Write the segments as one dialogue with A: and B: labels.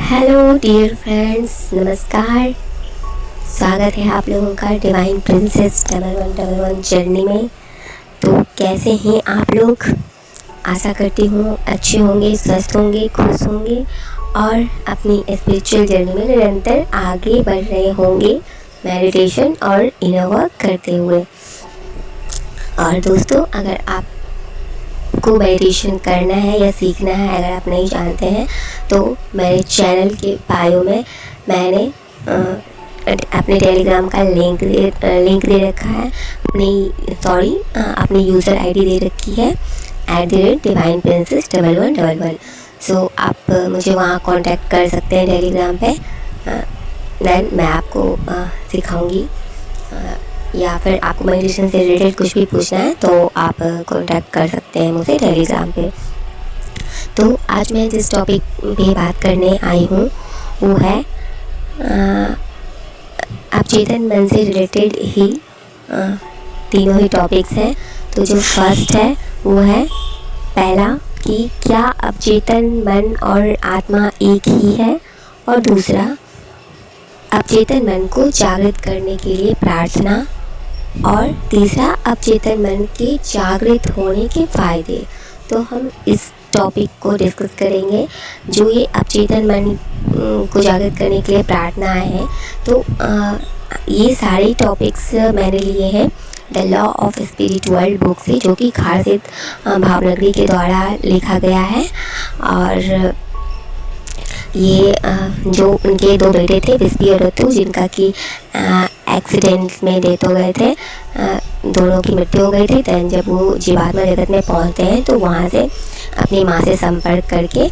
A: Hello dear friends, नमस्कार। स्वागत है आप लोगों का डिवाइन प्रिंसेस 1111 जर्नी में। तो कैसे हैं आप लोग? आशा करती हूँ अच्छे होंगे, स्वस्थ होंगे, खुश होंगे और अपनी स्पिरिचुअल जर्नी में निरंतर आगे बढ़ रहे होंगे, मेडिटेशन और इनर वर्क करते हुए। और दोस्तों, अगर आपको मेडिटेशन करना है या सीखना है, अगर आप नहीं जानते हैं तो मेरे चैनल के बायो में मैंने अपने टेलीग्राम का लिंक दे रखा है। अपनी यूज़र आईडी दे रखी है @divineprincess1111। सो आप मुझे वहाँ कांटेक्ट कर सकते हैं टेलीग्राम पे। देन मैं आपको सिखाऊंगी, या फिर आपको मेडिटेशन से रिलेटेड कुछ भी पूछना है तो आप कांटेक्ट कर सकते हैं मुझे टेलीग्राम पे। तो आज मैं जिस टॉपिक पे बात करने आई हूँ वो है अवचेतन मन से रिलेटेड ही तीनों ही टॉपिक्स हैं। तो जो फर्स्ट है वो है पहला कि क्या अवचेतन मन और आत्मा एक ही है, और दूसरा अवचेतन मन को जागृत करने के लिए प्रार्थना, और तीसरा अवचेतन मन के जागृत होने के फ़ायदे। तो हम इस टॉपिक को डिस्कस करेंगे। जो ये अवचेतन मन को जागृत करने के लिए प्रार्थनाएं हैं, तो ये सारे टॉपिक्स मैंने लिए हैं the law of spirit world book से, जो कि खारसित भावनगरी के द्वारा लिखा गया है। और ये जो उनके दो बेटे थे, विस्पी और रतु, जिनका कि एक्सीडेंट में डेथ हो गए थे, दोनों की मृत्यु हो गई थी। दैन जब वो जीवात्मा जगत में पहुंचते हैं तो वहाँ से अपनी माँ से संपर्क करके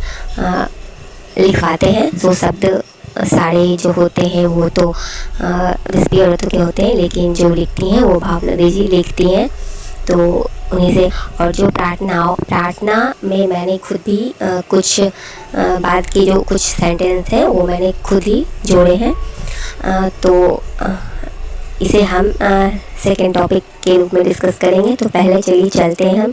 A: लिखवाते हैं। जो शब्द सारे जो होते हैं वो तो विस्पी और रतु के होते हैं, लेकिन जो लिखती हैं वो भावनगरी जी लिखती हैं। तो उन्हीं से, और जो प्रार्थना में मैंने खुद भी कुछ बाद के जो कुछ सेंटेंस हैं वो मैंने खुद ही जोड़े हैं। तो इसे हम सेकेंड टॉपिक के रूप में डिस्कस करेंगे। तो पहले चलिए चलते हैं हम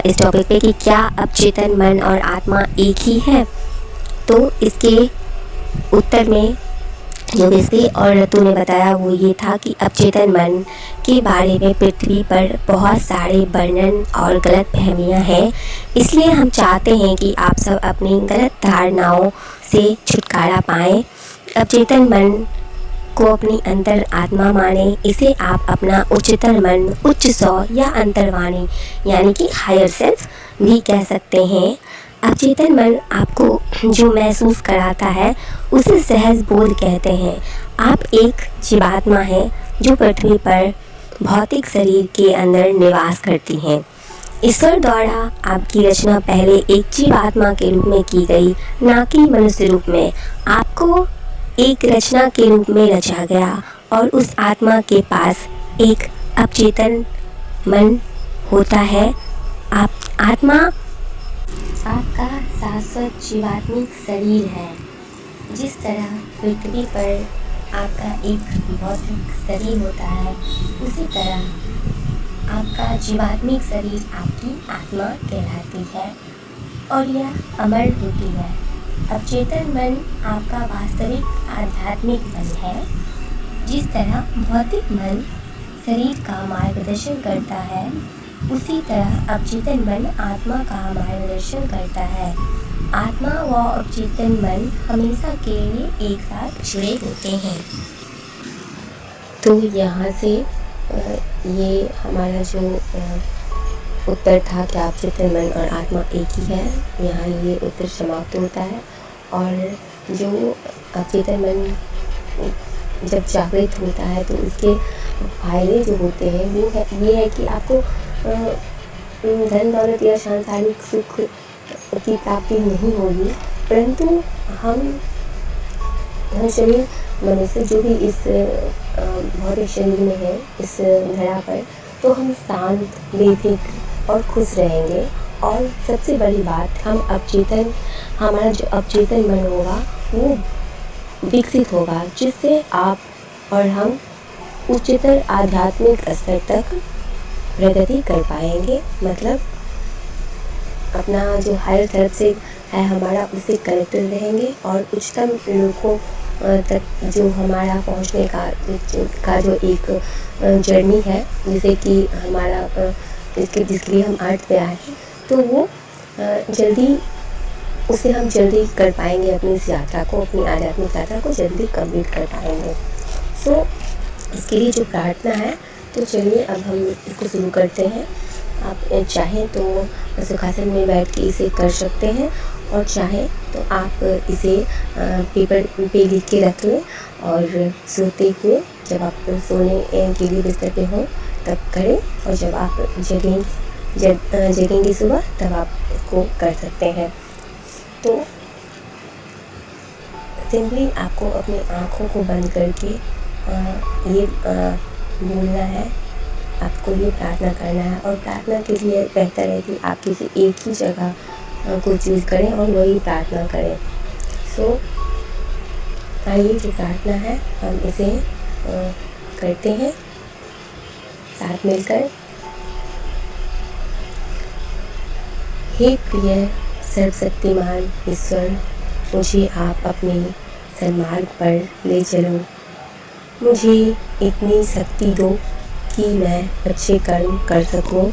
A: इस टॉपिक पे कि क्या अवचेतन मन और आत्मा एक ही है। तो इसके उत्तर में जो विस्पी और रतु ने बताया वो ये था कि अवचेतन मन के बारे में पृथ्वी पर बहुत सारे वर्णन और गलत फहमियाँ हैं। इसलिए हम चाहते हैं कि आप सब अपनी गलत धारणाओं से छुटकारा पाएँ। अवचेतन मन को अपनी अंतर आत्मा माने। इसे आप अपना उच्चतर मन, उच्च सौ या अंतर्वाणी यानी कि हायर सेल्फ भी कह सकते हैं। अवचेतन मन आपको जो महसूस कराता है उसे सहज बोध कहते हैं। आप एक जीवात्मा हैं जो पृथ्वी पर भौतिक शरीर के अंदर निवास करती हैं। ईश्वर द्वारा आपकी रचना पहले एक जीवात्मा के रूप में की गई, ना कि मनुष्य रूप में। आपको एक रचना के रूप में रचा गया और उस आत्मा के पास एक अवचेतन मन होता है। आत्मा आपका शाश्वत जीवात्मिक शरीर है। जिस तरह पृथ्वी पर आपका एक भौतिक शरीर होता है, उसी तरह आपका जीवात्मिक शरीर आपकी आत्मा कहलाती है और यह अमर होती है। अवचेतन मन आपका वास्तविक आध्यात्मिक मन है। जिस तरह भौतिक मन शरीर का मार्गदर्शन करता है, उसी तरह अवचेतन मन आत्मा का मार्गदर्शन करता है। आत्मा व अवचेतन मन हमेशा के लिए एक साथ जुड़े होते हैं। तो यहाँ से ये हमारा जो उत्तर था कि अवचेतन मन और आत्मा एक ही है, यहाँ ये उत्तर समाप्त होता है। और जो अवचेतन मन जब जागृत होता है तो उसके फायदे जो होते हैं वो ये है कि आपको धन दौलत या सांसारिक सुख की प्राप्ति नहीं होगी, परंतु हम शरीर मनुष्य जो भी इस भौतिक शरीर में है, इस धरा पर, तो हम शांत, बेफिक्र और खुश रहेंगे। और सबसे बड़ी बात, हमारा जो अवचेतन मन होगा वो विकसित होगा, जिससे आप और हम उच्चतर आध्यात्मिक स्तर तक प्रगति कर पाएंगे। मतलब अपना जो हायर सेल्फ से है हमारा, उससे कनेक्टेड रहेंगे और उच्चतम लोगों तक जो हमारा पहुंचने का जो एक जर्नी है, जैसे कि हमारा जिसके लिए हम अर्थ पे आए हैं, तो वो उसे हम जल्दी कर पाएंगे, अपनी इस यात्रा को, अपनी आध्यात्मिक यात्रा को जल्दी कंप्लीट कर पाएंगे। सो इसके लिए जो प्रार्थना है, तो चलिए अब हम इसको शुरू करते हैं। आप चाहें तो सुखासन में बैठ के इसे कर सकते हैं, और चाहें तो आप इसे पेपर पे लिख के रख लें, और सोते हुए जब आप सोने के लिए बिस्तर पे हों तब करें, और जब आप जगेंगे सुबह तब आप इसको कर सकते हैं। तो सिंपली आपको अपनी आँखों को बंद करके ये बोलना है, आपको ये प्रार्थना करना है। और प्रार्थना के लिए बेहतर है कि आप किसी एक ही जगह को चूज़ करें और वही प्रार्थना करें। सो आइए, जो प्रार्थना है हम इसे करते हैं साथ मिलकर। हे प्रिय सर्वशक्तिमान ईश्वर, मुझे आप अपने सन्मार्ग पर ले चलो। मुझे इतनी शक्ति दो कि मैं अच्छे कर्म कर सकूं,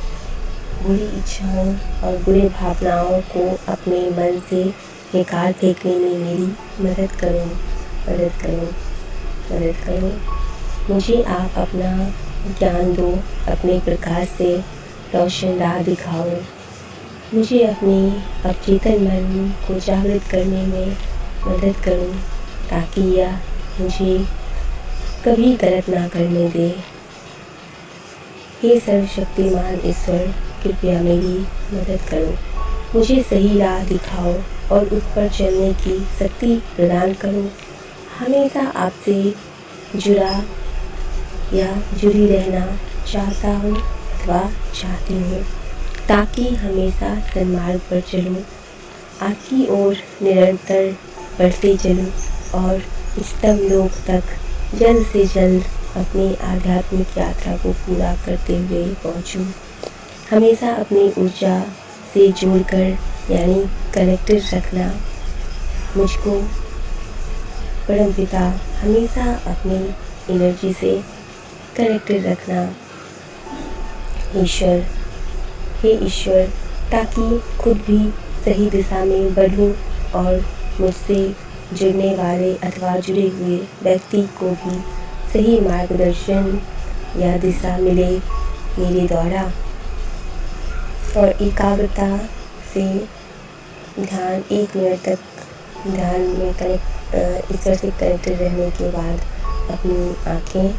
A: बुरी इच्छाओं और बुरे भावनाओं को अपने मन से निकाल फेंकने में मेरी मदद करो। मुझे आप अपना ज्ञान दो, अपने प्रकाश से रोशन राह दिखाओ। मुझे अपने अवचेतन मन को जागृत करने में मदद करो, ताकि यह मुझे कभी गलत ना करने दे। हे सर्वशक्तिमान ईश्वर, कृपया मेरी मदद करो, मुझे सही राह दिखाओ और उस पर चलने की शक्ति प्रदान करो। हमेशा आपसे जुड़ा या जुड़ी रहना चाहता हूँ अथवा चाहती हूँ, ताकि हमेशा सन्मार्ग पर चलूँ, आपकी ओर निरंतर बढ़ते चलूँ और उच्चतम लोक तक जल्द से जल्द अपनी आध्यात्मिक यात्रा को पूरा करते हुए पहुँचूँ। हमेशा अपनी ऊर्जा से जोड़कर यानी कनेक्टेड रखना मुझको परमपिता, हमेशा अपनी एनर्जी से कनेक्टेड रखना ईश्वर, हे ईश्वर, ताकि खुद भी सही दिशा में बढ़ूं और मुझसे जुड़ने वाले अथवा जुड़े हुए व्यक्ति को भी सही मार्गदर्शन या दिशा मिले मेरे द्वारा। और एकाग्रता से ध्यान 1 मिनट तक ध्यान में ईश्वर से कनेक्टेड रहने के बाद अपनी आँखें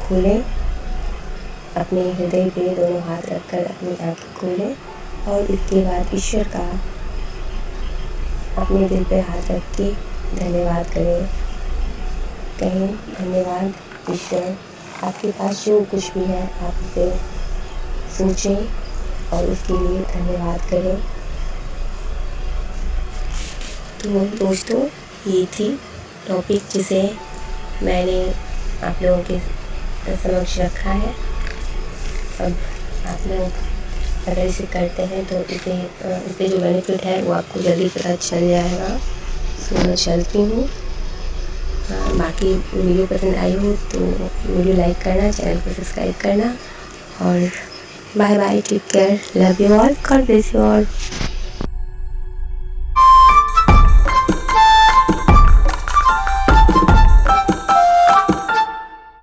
A: खोलें, अपने हृदय पे दोनों हाथ रखकर अपनी आँखें खोलें, और इसके बाद ईश्वर का अपने दिल पे हाथ रख के धन्यवाद करें। कहें, धन्यवाद ईश्वर, आपके पास जो कुछ भी है आप उसे सोचें और उसके लिए धन्यवाद करें। तो दोस्तों, ये थी टॉपिक जिसे मैंने आप लोगों के समक्ष रखा है। अब आप लोग अगर इसे करते हैं तो इससे जो बेनिफिट है वो आपको जल्दी पता चल जाएगा। सो मैं चलती हूँ। बाकी वीडियो पसंद आई हो तो वीडियो लाइक करना, चैनल को सब्सक्राइब करना, और bye bye, take care, love you all, God bless you all.